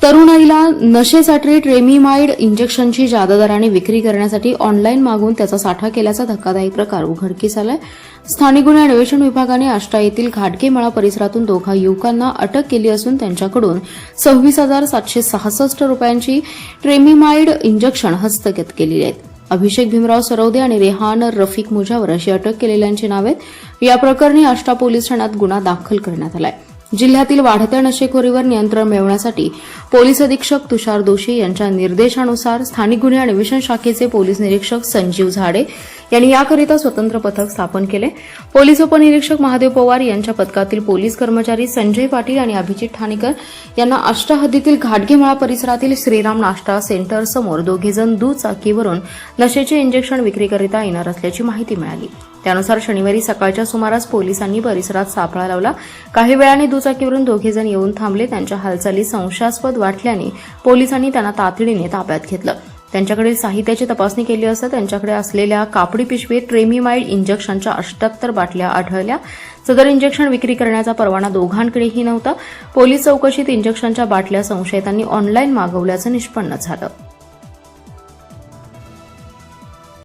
तरुणाईला नशेसाठी ट्रेमिमाइड इंजेक्शनची जादा दराने विक्री करण्यासाठी ऑनलाईन मागून त्याचा साठा केल्याचा धक्कादायक प्रकार उघडकीस आलाय। स्थानिक गुन्हे अन्वेषण विभागाने आष्टा येथील घाटगेमळा परिसरातून दोघा युवकांना अटक केली असून त्यांच्याकडून 26,766 रुपयांची ट्रेमिमाइड इंजेक्शन हस्तगत केली आहेत। अभिषेक भीमराव सरवदे आणि रेहान रफिक मुजावर अशी अटक केलेल्यांची नावे आहेत। या प्रकरणी आष्टा पोलीस ठाण्यात गुन्हा दाखल करण्यात आलाय। जिल्ह्यातील वाढत्या नशेखोरीवर नियंत्रण मिळवण्यासाठी पोलीस अधीक्षक तुषार दोशी यांच्या निर्देशानुसार स्थानिक गुन्हे अन्वेषण शाखेचे पोलीस निरीक्षक संजीव झाडे यांनी याकरिता स्वतंत्र पथक स्थापन केले। पोलीस उपनिरीक्षक महादेव पवार यांच्या पथकातील पोलीस कर्मचारी संजय पाटील आणि अभिजित ठाणेकर यांना आष्टा हद्दीतील घाटगेमळा परिसरातील श्रीराम नाश्ता सेंटर समोर दोघेजण दुचाकीवरून नशेचे इंजेक्शन विक्रीकरिता येणार असल्याची माहिती मिळाली। त्यानुसार शनिवारी सकाळच्या सुमारास पोलिसांनी परिसरात सापळा लावला। काही वेळाने दुचाकीवरून दोघेजण येऊन थांबले। त्यांच्या हालचाली संशयास्पद वाटल्याने पोलिसांनी त्यांना तातडीने ताब्यात घेतलं। त्यांच्याकडील साहित्याची तपासणी केली असता त्यांच्याकडे असलेल्या कापडी पिशवीत ट्रेमिमाइड इंजेक्शनच्या 78 बाटल्या आढळल्या। सदर इंजेक्शन विक्री करण्याचा परवाना दोघांकडेही नव्हता। पोलीस चौकशीत इंजेक्शनच्या बाटल्या संशयितांनी ऑनलाईन मागवल्याचं निष्पन्न झालं।